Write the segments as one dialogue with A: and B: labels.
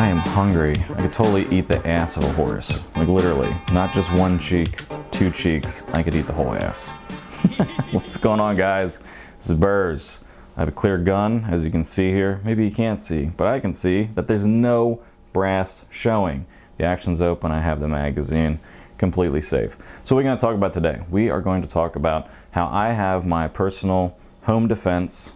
A: I am hungry. I could totally eat the ass of a horse. Like literally, not just one cheek, two cheeks. I could eat the whole ass. What's going on, guys? This is Burrs. I have a clear gun, as you can see here. Maybe you can't see, but I can see that there's no brass showing. The action's open. I have the magazine completely safe. So what are we going to talk about today? We are going to talk about how I have my personal home defense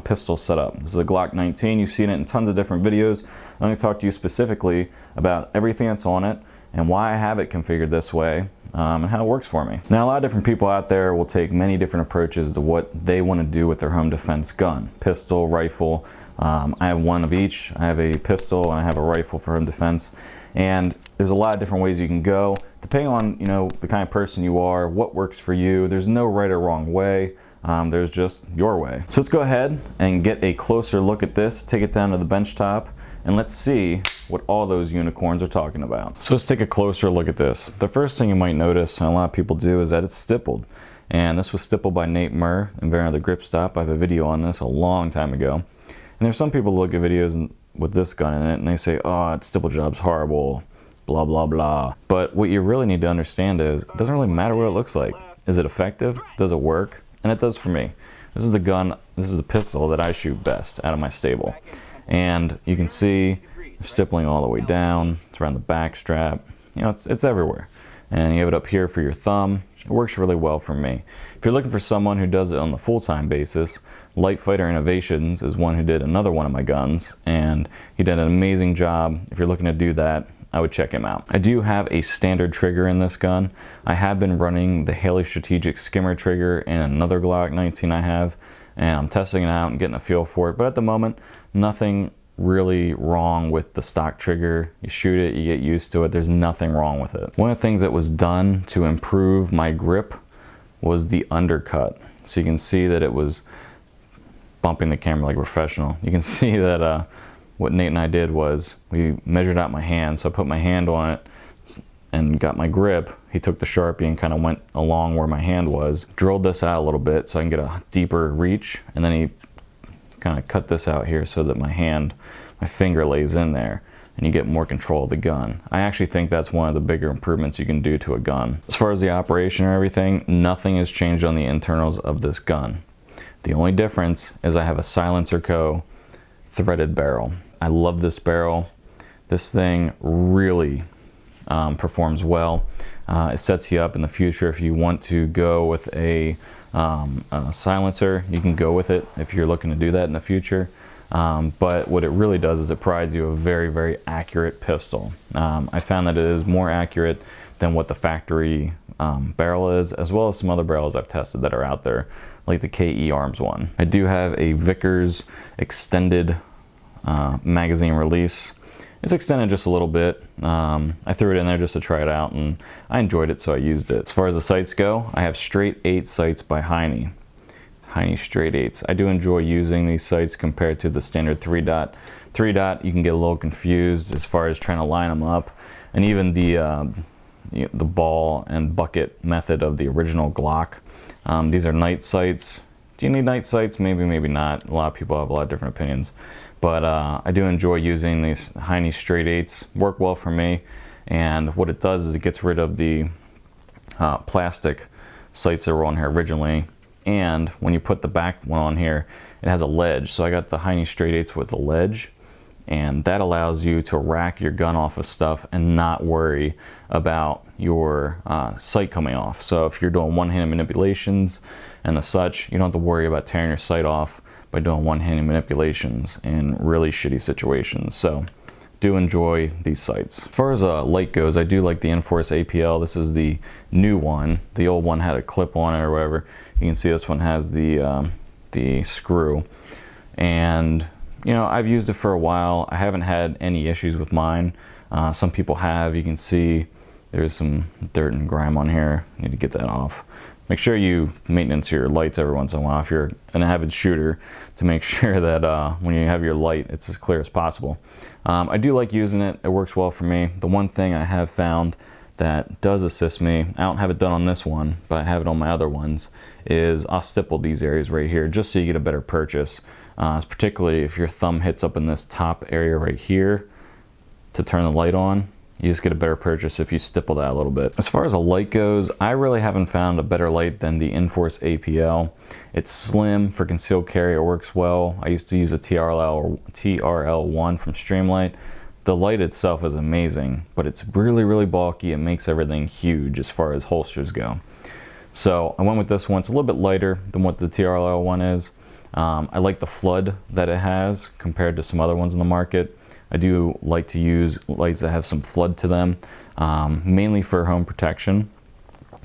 A: pistol set up. This is a Glock 19. You've seen it in tons of different videos. I'm going to talk to you specifically about everything that's on it and why I have it configured this way and how it works for me. Now, a lot of different people out there will take many different approaches to what they want to do with their home defense gun. Pistol, rifle. I have one of each. I have a pistol and I have a rifle for home defense. And there's a lot of different ways you can go. Depending on, the kind of person you are, what works for you. There's no right or wrong way. There's just your way. So let's go ahead and get a closer look at this, take it down to the bench top, and let's see what all those unicorns are talking about. So let's take a closer look at this. The first thing you might notice, and a lot of people do, is that it's stippled. And this was stippled by Nate Murr and Very Other Grip Stop. I have a video on this a long time ago. And there's some people who look at videos with this gun in it and they say, oh, its stipple job's horrible, blah, blah, blah. But what you really need to understand is, it doesn't really matter what it looks like. Is it effective? Does it work? And it does for me. This is the gun, this is the pistol that I shoot best out of my stable. And you can see the stippling all the way down. It's around the back strap. It's everywhere. And you have it up here for your thumb. It works really well for me. If you're looking for someone who does it on the full-time basis, Light Fighter Innovations is one who did another one of my guns, and he did an amazing job. If you're looking to do that, I would check him out. I do have a standard trigger in this gun. I have been running the Haley Strategic Skimmer Trigger in another Glock 19 I have, and I'm testing it out and getting a feel for it. But at the moment, nothing really wrong with the stock trigger. You shoot it, you get used to it. There's nothing wrong with it. One of the things that was done to improve my grip was the undercut. So you can see that it was bumping the camera like a professional. You can see that what Nate and I did was we measured out my hand. So I put my hand on it and got my grip. He took the Sharpie and kind of went along where my hand was, drilled this out a little bit so I can get a deeper reach, and then he kind of cut this out here so that my finger lays in there and you get more control of the gun. I actually think that's one of the bigger improvements you can do to a gun. As far as the operation or everything, nothing has changed on the internals of this gun. The only difference is I have a Silencerco threaded barrel. I love this barrel. This thing really performs well. It sets you up in the future if you want to go with a silencer. You can go with it if you're looking to do that in the future. But what it really does is it provides you a very, very accurate pistol. I found that it is more accurate than what the factory barrel is, as well as some other barrels I've tested that are out there, like the KE Arms one. I do have a Vickers extended magazine release. It's extended just a little bit. I threw it in there just to try it out and I enjoyed it, so I used it. As far as the sights go, I have straight 8 sights by Heine straight 8s. I do enjoy using these sights compared to the standard 3-dot. 3-dot, you can get a little confused as far as trying to line them up, and even the ball and bucket method of the original Glock. These are night sights. Do you need night sights? Maybe, maybe not. A lot of people have a lot of different opinions. But I do enjoy using these Heine straight 8s. Work well for me. And what it does is it gets rid of the plastic sights that were on here originally. And when you put the back one on here, it has a ledge. So I got the Heine straight 8s with a ledge. And that allows you to rack your gun off of stuff and not worry about your sight coming off. So if you're doing one-handed manipulations and the such, you don't have to worry about tearing your sight off by doing one-handed manipulations in really shitty situations. So do enjoy these sights. As far as light goes, I do like the Enforce APL. This is the new one. The old one had a clip on it or whatever. You can see this one has the screw. And I've used it for a while. I haven't had any issues with mine. Some people have. You can see there's some dirt and grime on here. Need to get that off. Make sure you maintenance your lights every once in a while if you're an avid shooter, to make sure that when you have your light, it's as clear as possible. I do like using it. It works well for me. The one thing I have found that does assist me, I don't have it done on this one, but I have it on my other ones, is I'll stipple these areas right here just so you get a better purchase. Particularly if your thumb hits up in this top area right here, to turn the light on. You just get a better purchase if you stipple that a little bit. As far as a light goes, I really haven't found a better light than the Inforce APL. It's slim for concealed carry, it works well. I used to use a TRL1 from Streamlight. The light itself is amazing, but it's really bulky. It makes everything huge as far as holsters go. So I went with this one. It's a little bit lighter than what the TRL one is. I like the flood that it has compared to some other ones in the market. I do like to use lights that have some flood to them, mainly for home protection.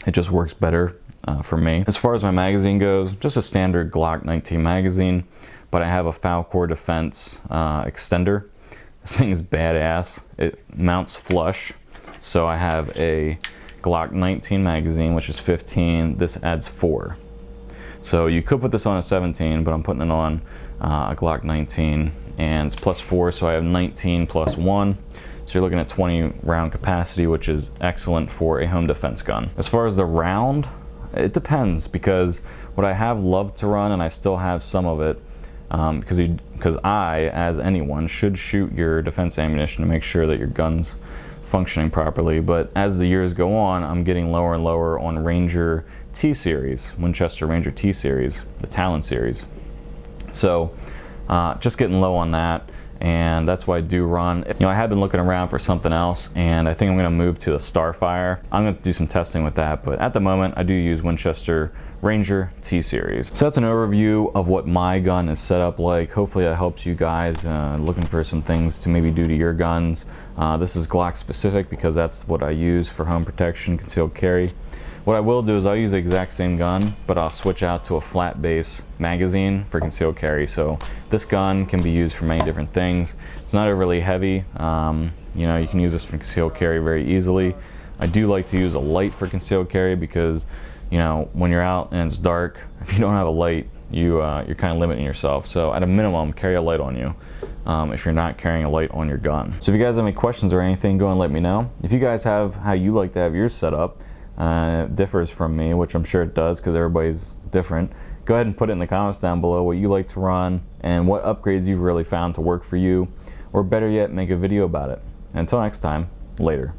A: It just works better for me. As far as my magazine goes, just a standard Glock 19 magazine, but I have a Falkor Defense extender. This thing is badass. It mounts flush. So I have a Glock 19 magazine, which is 15. This adds 4. So you could put this on a 17, but I'm putting it on a Glock 19, and it's +4, so I have 19 + 1. So you're looking at 20 round capacity, which is excellent for a home defense gun. As far as the round, it depends, because what I have loved to run, and I still have some of it, because I, as anyone, should shoot your defense ammunition to make sure that your gun's functioning properly. But as the years go on, I'm getting lower and lower on Ranger T-Series, Winchester Ranger T-Series, the Talon series. So just getting low on that, and that's why I do run. You know, I have been looking around for something else, and I think I'm going to move to the Starfire. I'm going to do some testing with that, but at the moment I do use Winchester Ranger T-Series. So that's an overview of what my gun is set up like. Hopefully that helps you guys looking for some things to maybe do to your guns. This is Glock specific because that's what I use for home protection, concealed carry. What I will do is I'll use the exact same gun, but I'll switch out to a flat base magazine for concealed carry. So this gun can be used for many different things. It's not overly heavy. You know, you can use this for concealed carry very easily. I do like to use a light for concealed carry because, you know, when you're out and it's dark, if you don't have a light, you're kind of limiting yourself. So at a minimum, carry a light on you if you're not carrying a light on your gun. So if you guys have any questions or anything, go and let me know. If you guys have how you like to have yours set up, it differs from me, which I'm sure it does because everybody's different. Go ahead and put it in the comments down below what you like to run and what upgrades you've really found to work for you, or better yet, make a video about it. Until next time, later.